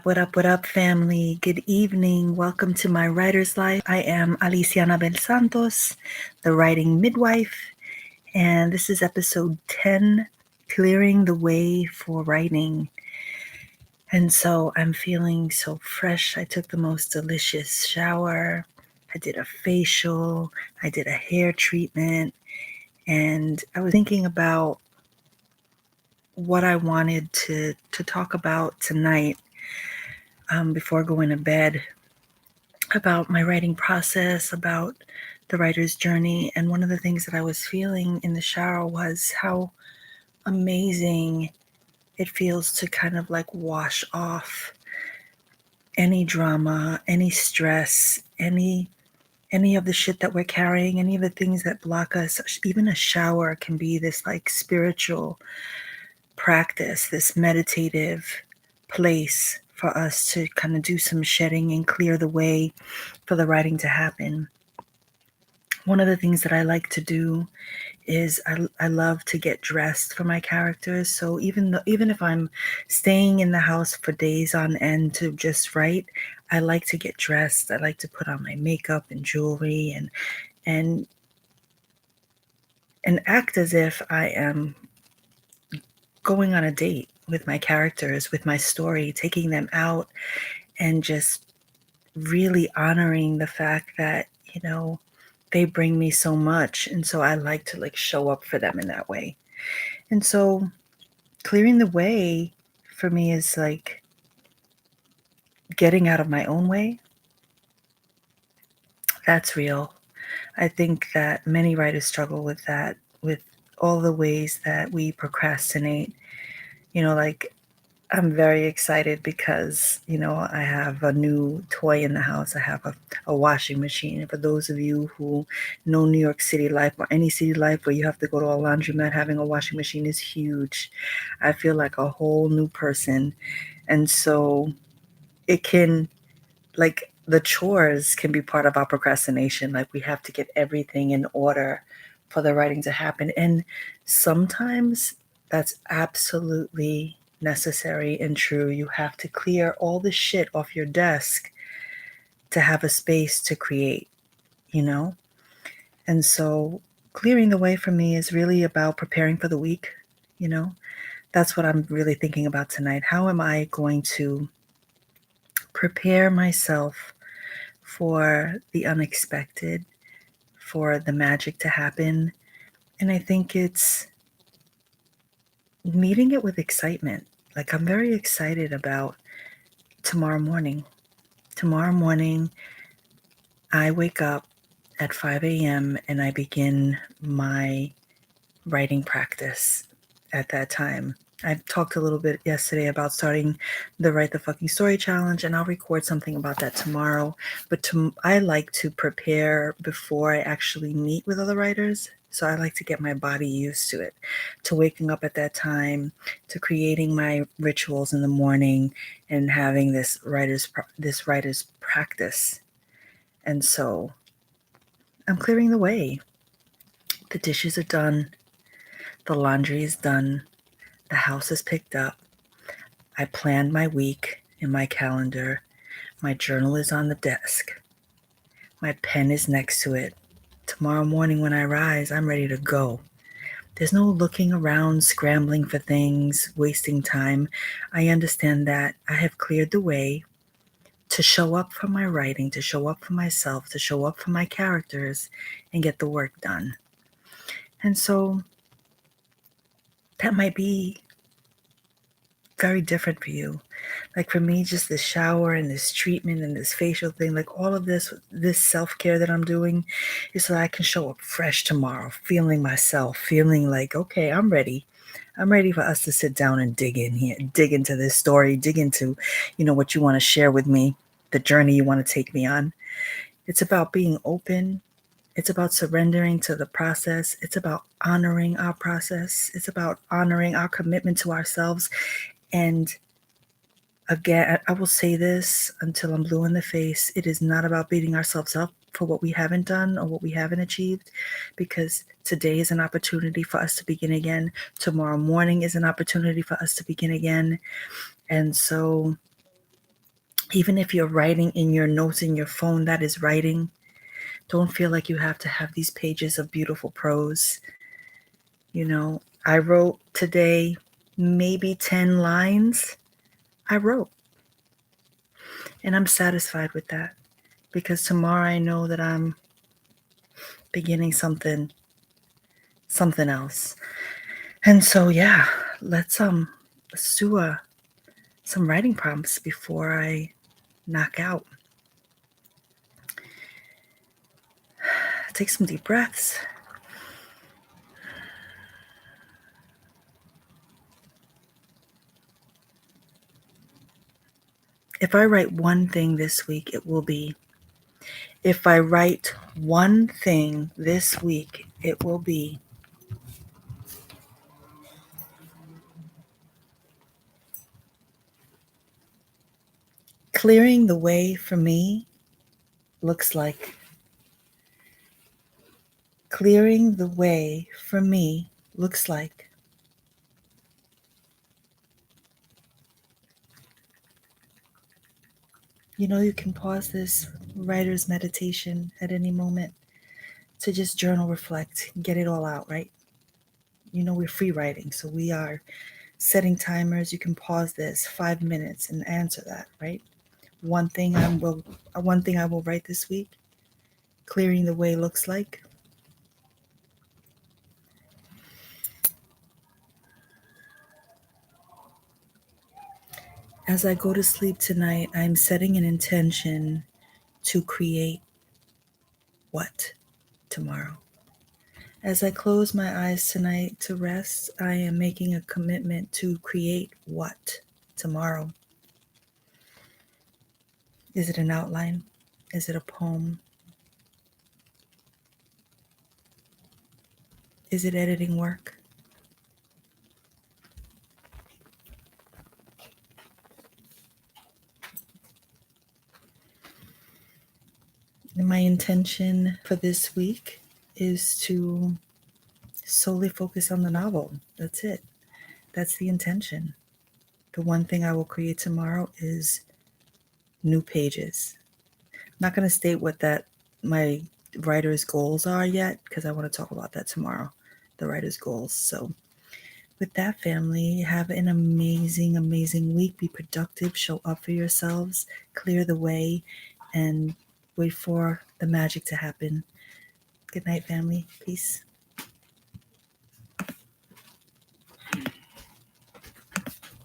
What up, family? Good evening. Welcome to my writer's life. I am Alicia Anabel Santos, the writing midwife, and this is episode 10, Clearing the Way for Writing. And so I'm feeling so fresh. I took the most delicious shower. I did a facial. I did a hair treatment. And I was thinking about what I wanted to talk about tonight before going to bed, about my writing process, about the writer's journey. And one of the things that I was feeling in the shower was how amazing it feels to kind of like wash off any drama, any stress, any of the shit that we're carrying, any of the things that block us. Even a shower can be this like spiritual practice, this meditative place for us to kind of do some shedding and clear the way for the writing to happen. One of the things that I like to do is I love to get dressed for my characters. So even if I'm staying in the house for days on end to just write, I like to get dressed. I like to put on my makeup and jewelry and act as if I am going on a date with my characters, with my story, taking them out and just really honoring the fact that, they bring me so much. And so I like to like show up for them in that way. And so clearing the way for me is like getting out of my own way. That's real. I think that many writers struggle with that, with all the ways that we procrastinate. Like I'm very excited because, I have a new toy in the house. I have a washing machine. And for those of you who know New York City life or any city life where you have to go to a laundromat, having a washing machine is huge. I feel like a whole new person. And so it can, like, the chores can be part of our procrastination. Like we have to get everything in order for the writing to happen. And sometimes that's absolutely necessary and true. You have to clear all the shit off your desk to have a space to create, you know? And so clearing the way for me is really about preparing for the week, you know? That's what I'm really thinking about tonight. How am I going to prepare myself for the unexpected, for the magic to happen? And I think it's meeting it with excitement. Like I'm very excited about tomorrow morning. Tomorrow morning, I wake up at 5 a.m. and I begin my writing practice at that time. I talked a little bit yesterday about starting the Write the Fucking Story Challenge, and I'll record something about that tomorrow. But I like to prepare before I actually meet with other writers. So I like to get my body used to it, to waking up at that time, to creating my rituals in the morning, and having this writer's practice. And so I'm clearing the way. The dishes are done. The laundry is done. The house is picked up. I planned my week in my calendar. My journal is on the desk. My pen is next to it. Tomorrow morning when I rise, I'm ready to go. There's no looking around, scrambling for things, wasting time. I understand that I have cleared the way to show up for my writing, to show up for myself, to show up for my characters, and get the work done. And so that might be very different for you. Like for me, just this shower and this treatment and this facial thing, like all of this self-care that I'm doing is so I can show up fresh tomorrow, feeling myself, feeling like, okay, I'm ready. I'm ready for us to sit down and dig in here, dig into this story, dig into, what you want to share with me, the journey you want to take me on. It's about being open. It's about surrendering to the process. It's about honoring our process. It's about honoring our commitment to ourselves. And again, I will say this until I'm blue in the face. It is not about beating ourselves up for what we haven't done or what we haven't achieved, because today is an opportunity for us to begin again. Tomorrow morning is an opportunity for us to begin again. And so Even if you're writing in your notes in your phone, that is writing. Don't feel like you have to have these pages of beautiful prose. I wrote today maybe 10 lines. I wrote. And I'm satisfied with that because tomorrow I know that I'm beginning something else. And so yeah, let's do some writing prompts before I knock out. Take some deep breaths. If I write one thing this week, it will be. If I write one thing this week, it will be. Clearing the way for me looks like. Clearing the way for me looks like. You can pause this writer's meditation at any moment to just journal, reflect, get it all out, right? We're free writing, so we are setting timers. You can pause this 5 minutes and answer that, right? One thing I will write this week. Clearing the way looks like. As I go to sleep tonight, I'm setting an intention to create what tomorrow. As I close my eyes tonight to rest, I am making a commitment to create what tomorrow. Is it an outline? Is it a poem? Is it editing work? And my intention for this week is to solely focus on the novel. That's it. That's the intention. The one thing I will create tomorrow is new pages. I'm not going to state what my writer's goals are yet because I want to talk about that tomorrow, the writer's goals. So with that, family, have an amazing, amazing week. Be productive, show up for yourselves, clear the way, and wait for the magic to happen. Good night, family. Peace.